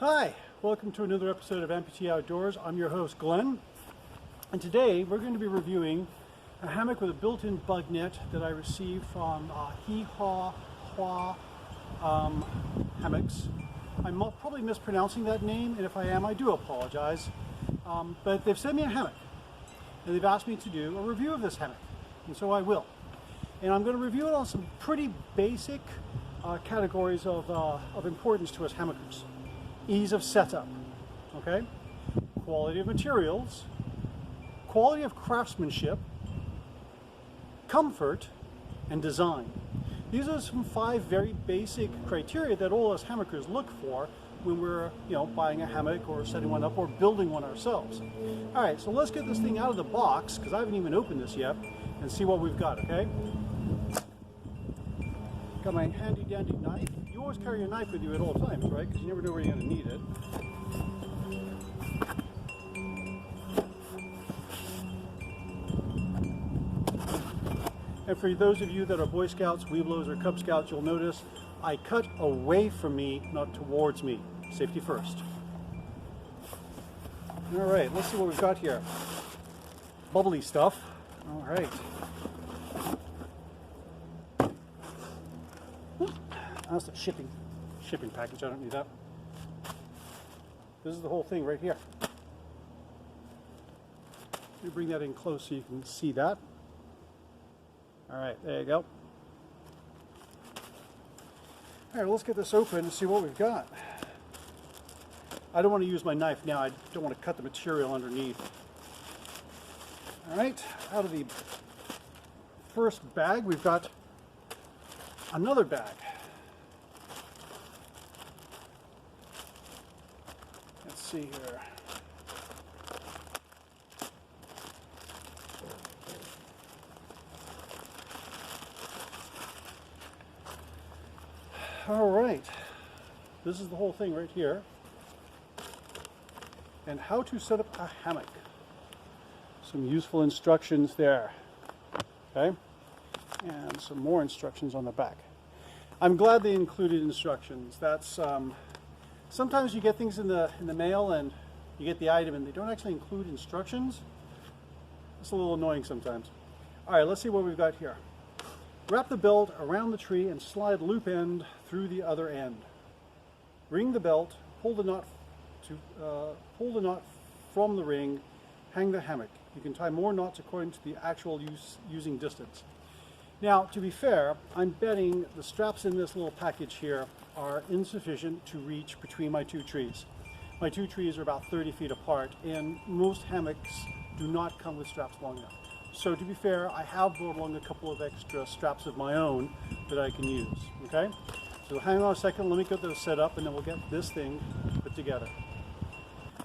Hi, welcome to another episode of Amputee Outdoors. I'm your host, Glenn, and today we're going to be reviewing a hammock with a built-in bug net that I received from HIEHA Hammocks. I'm probably mispronouncing that name, and if I am, I do apologize. But they've sent me a hammock, and they've asked me to do a review of this hammock, and so I will. And I'm going to review it on some pretty basic categories of importance to us hammockers. Ease of setup, okay? Quality of materials, quality of craftsmanship, comfort, and design. These are some 5 very basic criteria that all us hammockers look for when we're, buying a hammock or setting one up or building one ourselves. All right, so let's get this thing out of the box, because I haven't even opened this yet, and see what we've got, okay? Got my handy dandy knife. You always carry your knife with you at all times, right? Because you never know where you're going to need it. And for those of you that are Boy Scouts, Weeblos, or Cub Scouts, you'll notice I cut away from me, not towards me. Safety first. All right, let's see what we've got here. Bubbly stuff. All right. That's the shipping package. I don't need that. This is the whole thing right here. Let me bring that in close so you can see that. All right, there you go. All right, let's get this open and see what we've got. I don't want to use my knife now. I don't want to cut the material underneath. All right, out of the first bag, we've got another bag. Let's see here. All right, this is the whole thing right here. And how to set up a hammock. Some useful instructions there, okay? And some more instructions on the back. I'm glad they included instructions. That's sometimes you get things in the mail and you get the item and they don't actually include instructions. It's a little annoying sometimes. All right, let's see what we've got here. Wrap the belt around the tree and slide loop end through the other end. Ring the belt, pull the knot from the ring, hang the hammock. You can tie more knots according to the actual using distance. Now, to be fair, I'm betting the straps in this little package here are insufficient to reach between my 2 trees. My 2 trees are about 30 feet apart, and most hammocks do not come with straps long enough. So to be fair, I have brought along a couple of extra straps of my own that I can use, okay? So hang on a second, let me get those set up, and then we'll get this thing put together.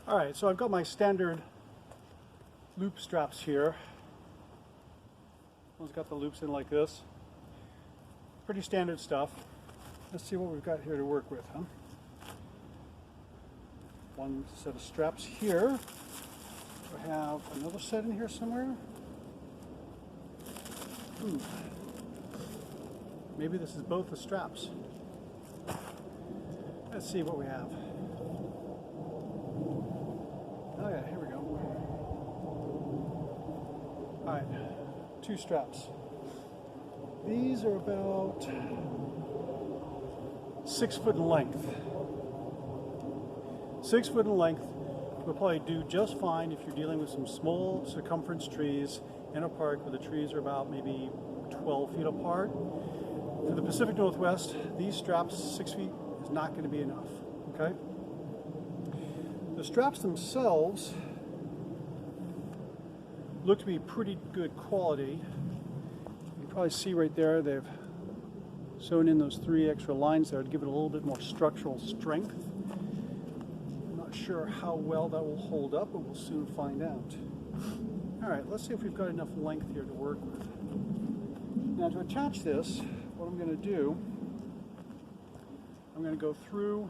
All right, so I've got my standard loop straps here. One's got the loops in like this. Pretty standard stuff. Let's see what we've got here to work with, huh? One set of straps here. We have another set in here somewhere. Maybe this is both the straps. Let's see what we have. Oh yeah, here we go. All right, 2 straps. These are about 6 foot in length. 6 foot in length will probably do just fine if you're dealing with some small circumference trees in a park where the trees are about maybe 12 feet apart. For the Pacific Northwest, these straps, 6 feet, is not going to be enough, okay? The straps themselves look to be pretty good quality. You can probably see right there, they've sewn in those 3 extra lines there to give it a little bit more structural strength. I'm not sure how well that will hold up, but we'll soon find out. All right, let's see if we've got enough length here to work with. Now to attach this, what I'm going to do, I'm going to go through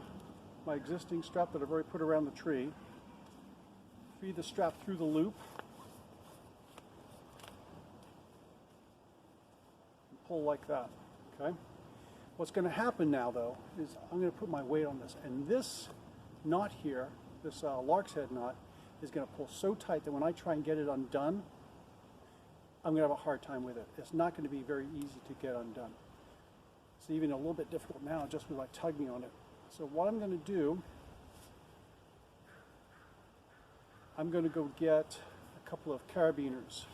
my existing strap that I've already put around the tree, feed the strap through the loop, and pull like that, okay? What's going to happen now though is I'm going to put my weight on this, and this knot here, this lark's head knot, is going to pull so tight that when I try and get it undone, I'm going to have a hard time with it. It's not going to be very easy to get undone. It's even a little bit difficult now just with my tugging on it. So what I'm going to do, I'm going to go get a couple of carabiners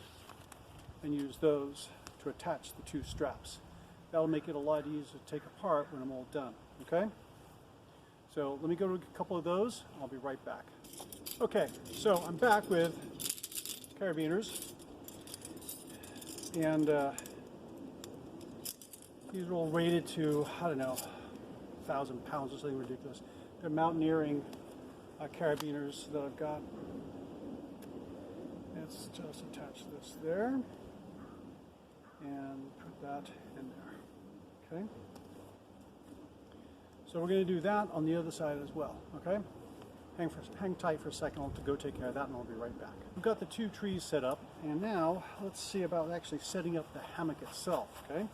and use those to attach the two straps. That'll make it a lot easier to take apart when I'm all done, okay? So let me go to a couple of those. I'll be right back. Okay, so I'm back with carabiners, and these are all rated to, I don't know, 1,000 pounds or something ridiculous. They're mountaineering carabiners that I've got. Let's just attach this there and put that in there, okay? So we're going to do that on the other side as well, okay? Hang tight for a second. I'll have to go take care of that and I'll be right back. We've got the two trees set up, and now let's see about actually setting up the hammock itself, okay?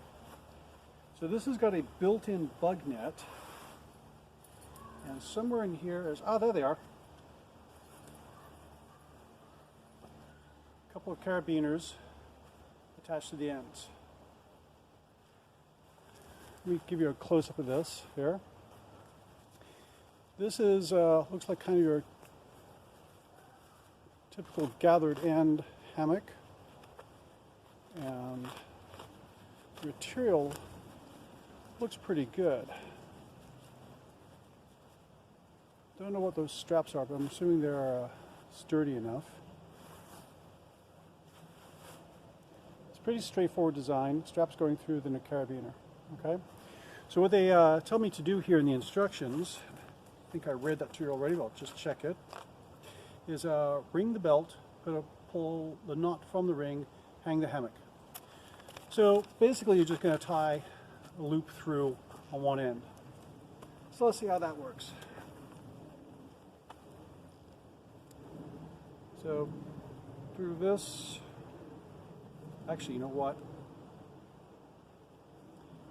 So this has got a built-in bug net, and somewhere in here is, there they are. A couple of carabiners attached to the ends. Let me give you a close-up of this here. This is, looks like kind of your typical gathered end hammock, and the material looks pretty good. Don't know what those straps are, but I'm assuming they're sturdy enough. It's pretty straightforward design. Straps going through the carabiner. Okay. So what they tell me to do here in the instructions, I think I read that to you already, but I'll just check it, is ring the belt, pull the knot from the ring, hang the hammock. So basically you're just going to tie a loop through on one end. So let's see how that works. So through this, actually, you know what?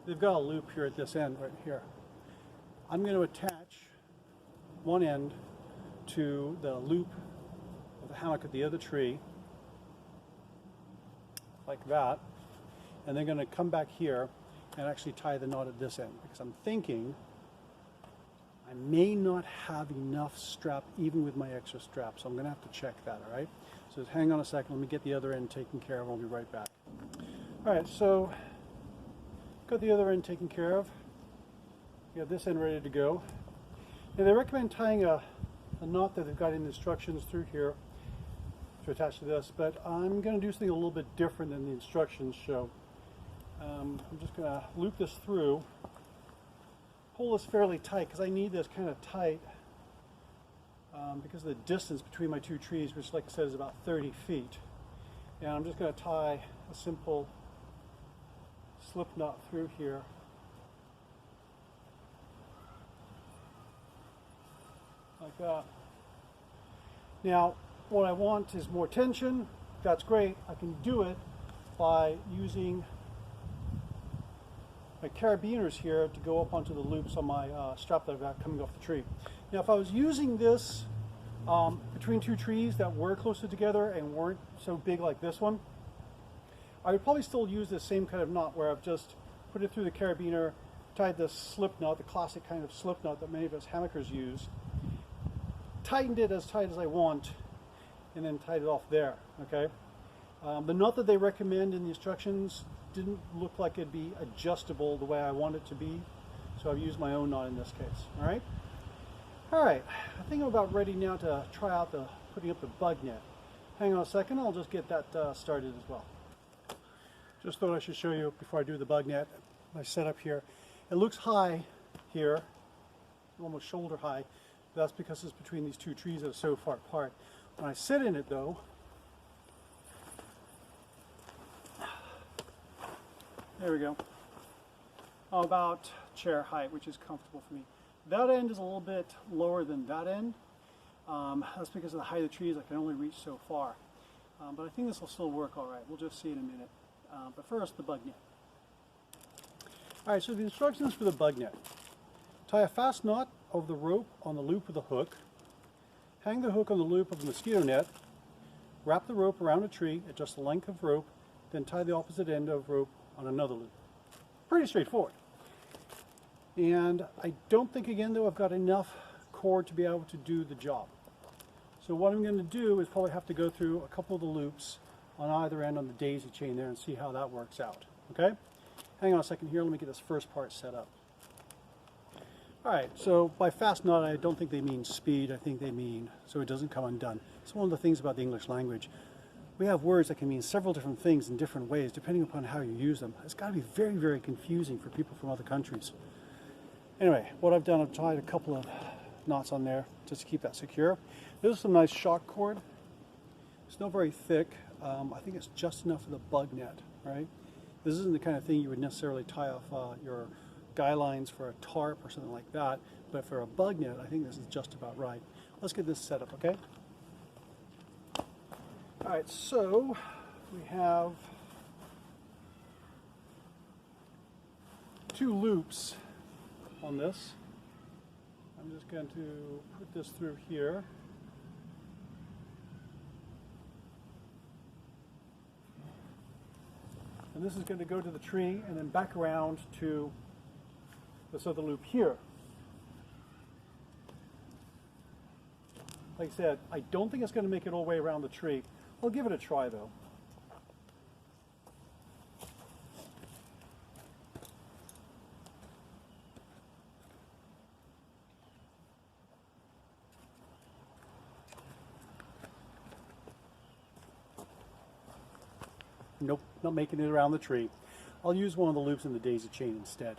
They've got a loop here at this end right here. I'm going to attach one end to the loop of the hammock at the other tree, like that, and they're going to come back here and actually tie the knot at this end, because I'm thinking I may not have enough strap even with my extra strap, so I'm going to have to check that, all right? So just hang on a second, let me get the other end taken care of, I'll be right back. All right, so got the other end taken care of. We have this end ready to go. Now they recommend tying a knot that they've got in the instructions through here to attach to this, but I'm going to do something a little bit different than the instructions show. I'm just going to loop this through, pull this fairly tight, because I need this kind of tight because of the distance between my two trees, which, like I said, is about 30 feet. And I'm just going to tie a simple slip knot through here. Like that. Now, what I want is more tension. That's great. I can do it by using my carabiners here to go up onto the loops on my strap that I've got coming off the tree. Now, if I was using this between two trees that were closer together and weren't so big like this one, I would probably still use the same kind of knot where I've just put it through the carabiner, tied this slip knot, the classic kind of slip knot that many of us hammockers use, tightened it as tight as I want, and then tied it off there, okay? The knot that they recommend in the instructions didn't look like it'd be adjustable the way I want it to be, so I've used my own knot in this case, all right? All right, I think I'm about ready now to try out putting up the bug net. Hang on a second, I'll just get that started as well. Just thought I should show you before I do the bug net, my setup here. It looks high here, almost shoulder high. That's because it's between these two trees that are so far apart. When I sit in it though, there we go, about chair height, which is comfortable for me. That end is a little bit lower than that end. That's because of the height of the trees. I can only reach so far. But I think this will still work all right. We'll just see in a minute. But first, the bug net. All right, so the instructions for the bug net. Tie a fast knot of the rope on the loop of the hook, hang the hook on the loop of the mosquito net, wrap the rope around a tree at just the length of rope, then tie the opposite end of rope on another loop. Pretty straightforward. And I don't think, again, though, I've got enough cord to be able to do the job. So what I'm going to do is probably have to go through a couple of the loops on either end on the daisy chain there and see how that works out. Okay? Hang on a second here, let me get this first part set up. Alright, so by fast knot I don't think they mean speed, I think they mean so it doesn't come undone. It's one of the things about the English language. We have words that can mean several different things in different ways depending upon how you use them. It's got to be very, very confusing for people from other countries. Anyway, what I've done, I've tied a couple of knots on there just to keep that secure. This is some nice shock cord. It's not very thick. I think it's just enough for the bug net, right? This isn't the kind of thing you would necessarily tie off your guy lines for a tarp or something like that, but for a bug net, I think this is just about right. Let's get this set up, okay? All right, so we have 2 loops on this. I'm just going to put this through here. And this is going to go to the tree and then back around to this other loop here. Like I said, I don't think it's going to make it all the way around the tree. I'll give it a try though. Nope, not making it around the tree. I'll use one of the loops in the daisy chain instead.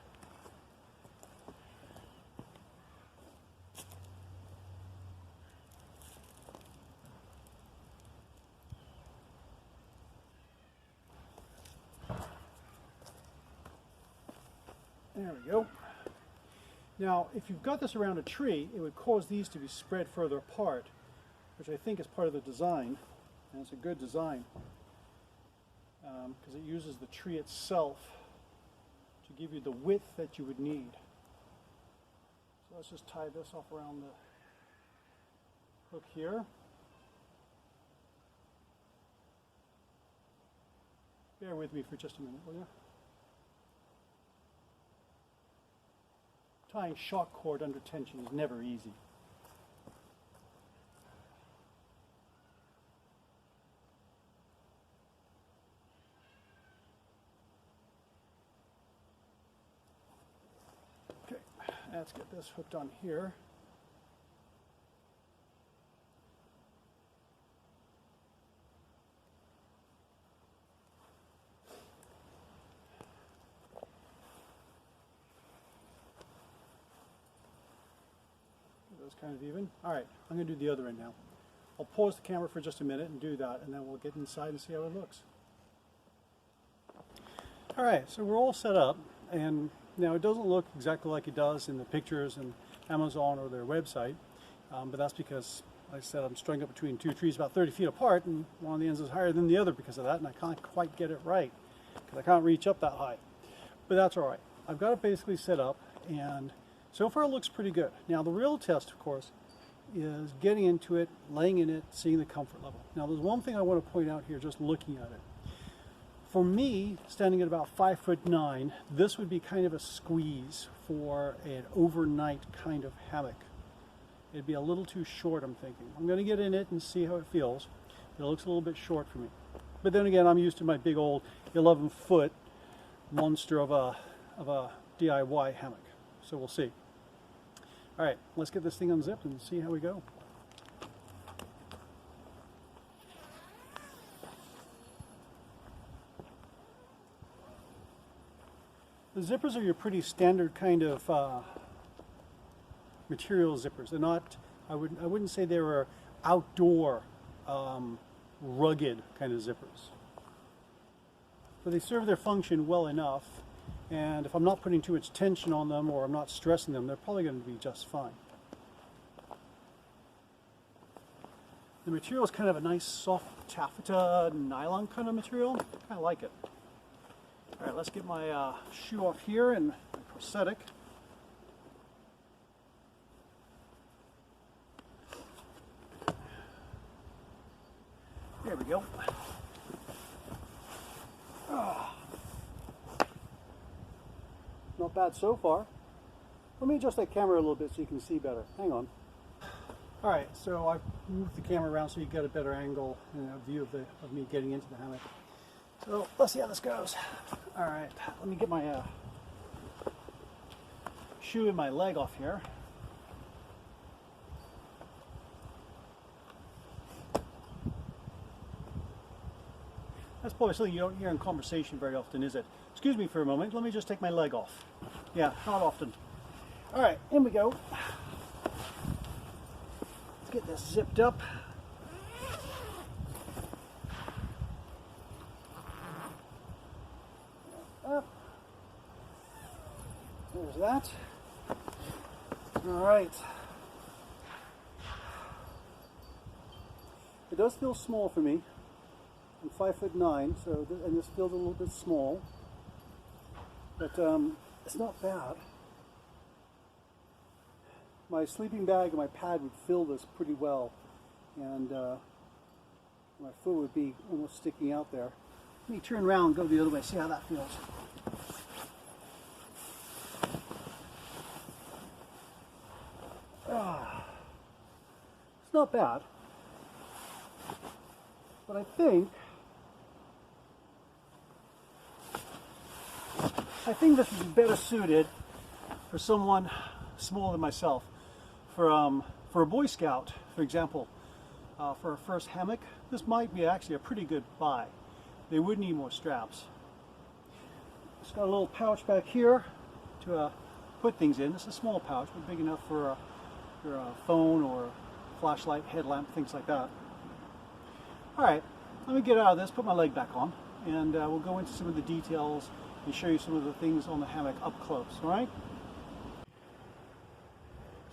There we go. Now, if you've got this around a tree, it would cause these to be spread further apart, which I think is part of the design, and it's a good design. Because it uses the tree itself to give you the width that you would need. So let's just tie this off around the hook here. Bear with me for just a minute, will you? Tying shock cord under tension is never easy. Let's get this hooked on here. Get those kind of even. All right, I'm going to do the other end now. I'll pause the camera for just a minute and do that, and then we'll get inside and see how it looks. All right, so we're all set up, and now it doesn't look exactly like it does in the pictures in Amazon or their website, but that's because, like I said, I'm strung up between 2 trees about 30 feet apart, and one of the ends is higher than the other because of that, and I can't quite get it right because I can't reach up that high. But that's all right. I've got it basically set up, and so far it looks pretty good. Now the real test, of course, is getting into it, laying in it, seeing the comfort level. Now there's one thing I want to point out here just looking at it. For me, standing at about 5'9", this would be kind of a squeeze for an overnight kind of hammock. It'd be a little too short, I'm thinking. I'm going to get in it and see how it feels. It looks a little bit short for me. But then again, I'm used to my big old 11-foot monster of a DIY hammock. So we'll see. All right, let's get this thing unzipped and see how we go. The zippers are your pretty standard kind of material zippers. They're not, I wouldn't say they were outdoor rugged kind of zippers. But they serve their function well enough, and if I'm not putting too much tension on them or I'm not stressing them, they're probably going to be just fine. The material is kind of a nice soft taffeta nylon kind of material. I kind of like it. All right, let's get my shoe off here and my prosthetic. There we go. Oh. Not bad so far. Let me adjust that camera a little bit so you can see better. Hang on. All right, so I've moved the camera around so you get a better angle and a view of me getting into the hammock. So let's see how this goes. All right, let me get my shoe and my leg off here. That's probably something you don't hear in conversation very often, is it? Excuse me for a moment, let me just take my leg off. Yeah, not often. All right, in we go. Let's get this zipped up. Up. There's that. All right. It does feel small for me. I'm 5'9", so and this feels a little bit small, but it's not bad. My sleeping bag and my pad would fill this pretty well, and my foot would be almost sticking out there. Let me turn around and go the other way, see how that feels. It's not bad, but I think this is better suited for someone smaller than myself. For a Boy Scout, for example, for a first hammock, this might be actually a pretty good buy. They would need more straps. It's got a little pouch back here to put things in. It's a small pouch, but big enough for your phone or flashlight, headlamp, things like that. All right, let me get out of this, put my leg back on, and we'll go into some of the details and show you some of the things on the hammock up close, all right?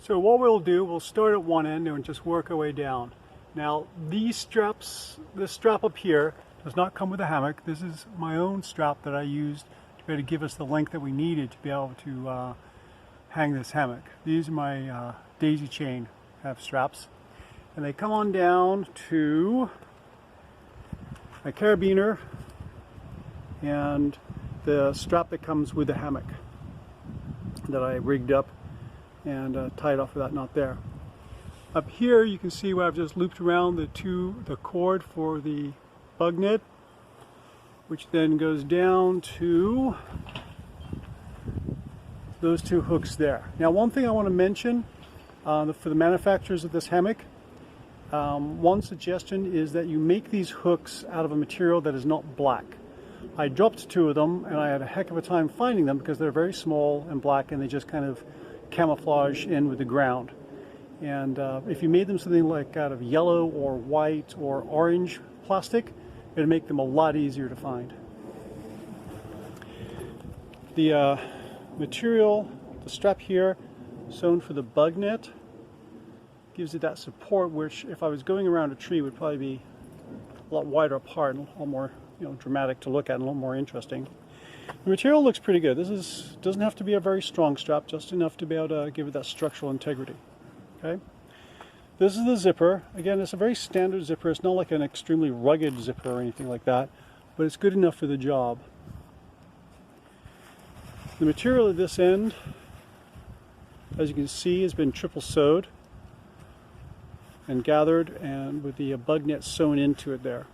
So what we'll do, we'll start at one end and just work our way down. Now these straps, this strap up here does not come with a hammock. This is my own strap that I used to be able to give us the length that we needed to be able to hang this hammock. These are my daisy chain have straps, and they come on down to my carabiner and the strap that comes with the hammock that I rigged up and tied off with that knot there. Up here you can see where I've just looped around the cord for the bug net, which then goes down to those two hooks there. Now one thing I want to mention for the manufacturers of this hammock, one suggestion is that you make these hooks out of a material that is not black. I dropped two of them and I had a heck of a time finding them because they're very small and black and they just kind of camouflage in with the ground. And if you made them something like out of yellow or white or orange plastic, it'd make them a lot easier to find. The material, the strap here, sewn for the bug net, gives it that support which if I was going around a tree would probably be a lot wider apart and a lot more dramatic to look at and a lot more interesting. The material looks pretty good. This doesn't have to be a very strong strap, just enough to be able to give it that structural integrity. Okay. This is the zipper. Again, it's a very standard zipper. It's not like an extremely rugged zipper or anything like that, but it's good enough for the job. The material at this end, as you can see, has been triple sewed and gathered, and with the bug net sewn into it there.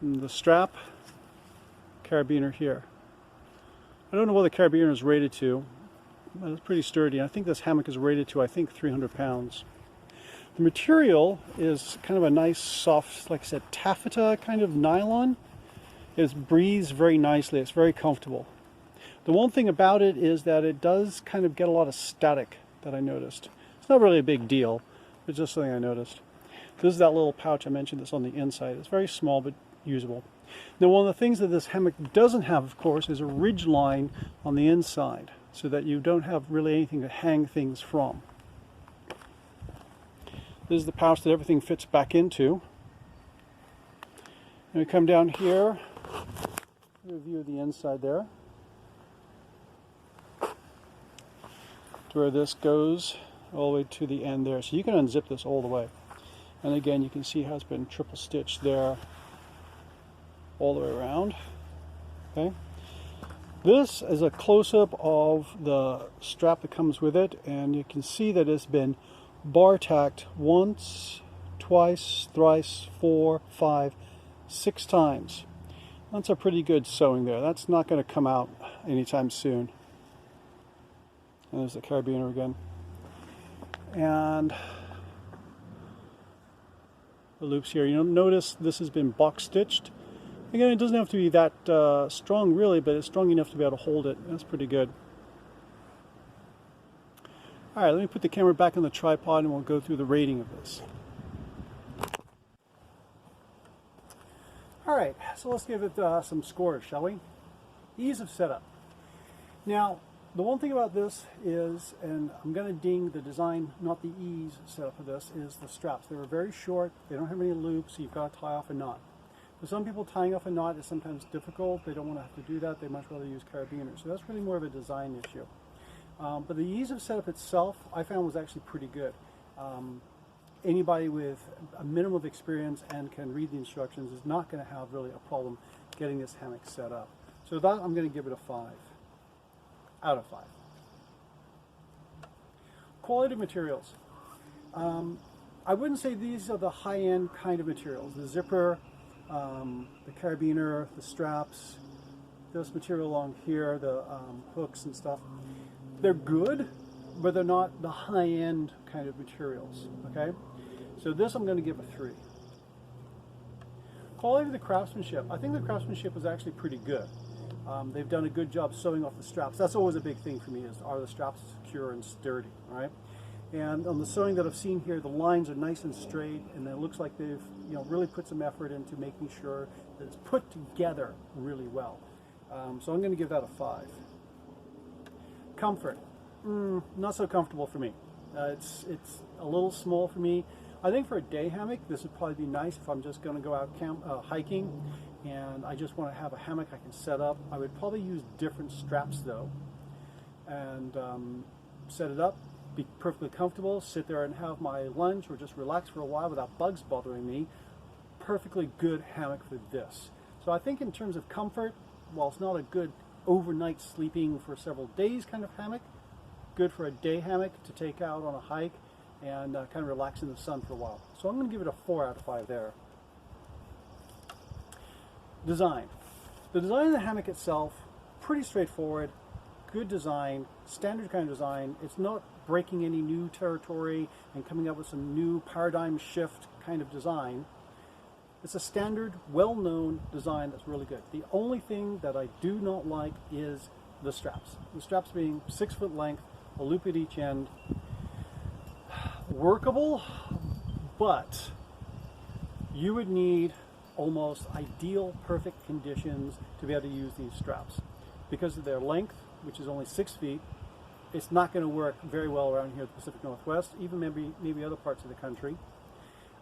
And the strap, carabiner here. I don't know what the carabiner is rated to, but it's pretty sturdy. I think this hammock is rated to, 300 pounds. The material is kind of a nice soft, like I said, taffeta kind of nylon. It breathes very nicely. It's very comfortable. The one thing about it is that it does kind of get a lot of static that I noticed. It's not really a big deal, but just something I noticed. This is that little pouch I mentioned that's on the inside. It's very small but usable. Now one of the things that this hammock doesn't have, of course, is a ridge line on the inside so that you don't have really anything to hang things from. This is the pouch that everything fits back into. And we come down here, a view of the inside there, to where this goes all the way to the end there. So you can unzip this all the way. And again, you can see how it's been triple stitched there all the way around. Okay. This is a close-up of the strap that comes with it, and you can see that it's been bar tacked once, twice, thrice, 4, 5, 6 times. That's a pretty good sewing there. That's not going to come out anytime soon. And there's the carabiner again. And the loops here. You'll notice this has been box stitched. Again, it doesn't have to be that strong really, but it's strong enough to be able to hold it. That's pretty good. Alright, let me put the camera back on the tripod and we'll go through the rating of this. Alright, so let's give it some scores, shall we? Ease of setup. Now, the one thing about this is, and I'm going to ding the design, not the ease setup of this, is the straps. They were very short, they don't have any loops, so you've got to tie off a knot. For some people, tying off a knot is sometimes difficult. They don't want to have to do that. They much rather use carabiners. So that's really more of a design issue. But the ease of setup itself, I found, was actually pretty good. Anybody with a minimum of experience and can read the instructions is not going to have really a problem getting this hammock set up. So that, I'm going to give it a 5 out of 5. Quality of materials. I wouldn't say these are the high-end kind of materials. The zipper, the carabiner, the straps, this material along here, the hooks and stuff. They're good, but they're not the high-end kind of materials, okay? So this I'm going to give a 3. Quality of the craftsmanship. I think the craftsmanship is actually pretty good. They've done a good job sewing off the straps. That's always a big thing for me, is are the straps secure and sturdy, right? And on the sewing that I've seen here, the lines are nice and straight, and it looks like they've really put some effort into making sure that it's put together really well. So I'm going to give that a 5. Comfort. Not so comfortable for me. It's a little small for me. I think for a day hammock, this would probably be nice if I'm just going to go out hiking and I just want to have a hammock I can set up. I would probably use different straps though, and set it up, be perfectly comfortable, sit there and have my lunch or just relax for a while without bugs bothering me. Perfectly good hammock for this. So I think in terms of comfort, while it's not a good overnight sleeping for several days kind of hammock, good for a day hammock to take out on a hike and kind of relax in the sun for a while. So I'm going to give it a 4 out of 5 there. Design. The design of the hammock itself, pretty straightforward, good design, standard kind of design. It's not breaking any new territory and coming up with some new paradigm shift kind of design. It's a standard, well-known design that's really good. The only thing that I do not like is the straps. The straps being 6 foot length, a loop at each end. Workable, but you would need almost ideal, perfect conditions to be able to use these straps. Because of their length, which is only 6 feet, it's not going to work very well around here in the Pacific Northwest, even maybe other parts of the country.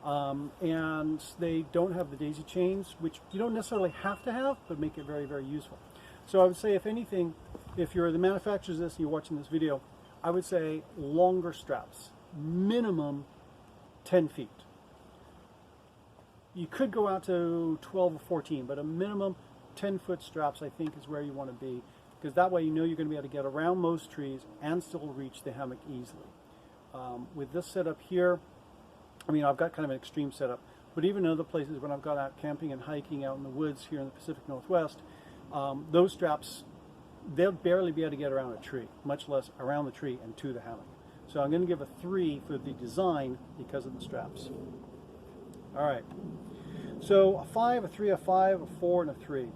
And they don't have the daisy chains, which you don't necessarily have to have, but make it very, very useful. So I would say, if anything, if you're the manufacturers of this and you're watching this video, I would say longer straps, minimum 10 feet. You could go out to 12 or 14, but a minimum 10-foot straps I think is where you want to be, because that way you know you're going to be able to get around most trees and still reach the hammock easily. With this setup here, I mean, I've got kind of an extreme setup, but even in other places when I've gone out camping and hiking out in the woods here in the Pacific Northwest, those straps, they'll barely be able to get around a tree, much less around the tree and to the hammock. So I'm going to give a 3 for the design because of the straps. All right. So a 5, a 3, a 5, a 4, and a 3.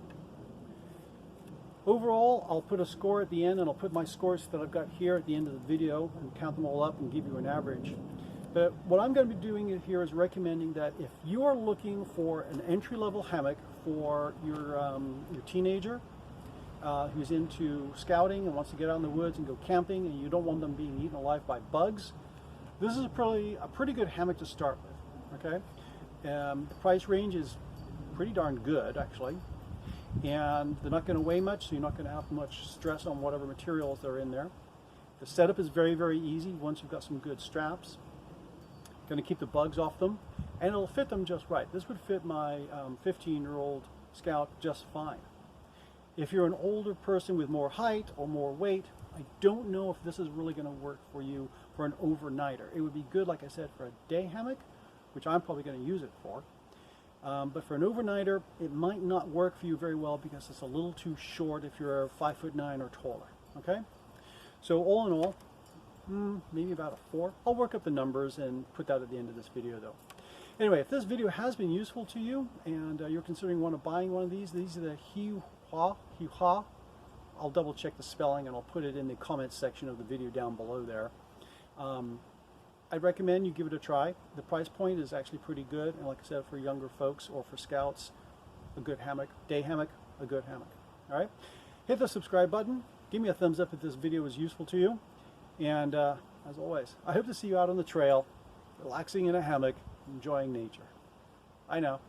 Overall, I'll put a score at the end, and I'll put my scores that I've got here at the end of the video and count them all up and give you an average. But what I'm going to be doing here is recommending that if you are looking for an entry-level hammock for your teenager who's into scouting and wants to get out in the woods and go camping, and you don't want them being eaten alive by bugs, this is a pretty good hammock to start with. Okay, the price range is pretty darn good actually, and they're not going to weigh much, so you're not going to have much stress on whatever materials are in there. The setup is very, very easy once you've got some good straps. Going to keep the bugs off them, and it'll fit them just right. This would fit my 15-year-old Scout just fine. If you're an older person with more height or more weight, I don't know if this is really going to work for you for an overnighter. It would be good, like I said, for a day hammock, which I'm probably going to use it for. But for an overnighter, it might not work for you very well because it's a little too short if you're 5'9" or taller. Okay? So all in all, maybe about a 4. I'll work up the numbers and put that at the end of this video though. Anyway, if this video has been useful to you and you're considering buying one of these are the HIEHA. I'll double check the spelling and I'll put it in the comments section of the video down below there. I'd recommend you give it a try. The price point is actually pretty good, and like I said, for younger folks or for Scouts, a good hammock, day hammock, a good hammock. All right, hit the subscribe button. Give me a thumbs up if this video was useful to you. And as always, I hope to see you out on the trail, relaxing in a hammock, enjoying nature. I know.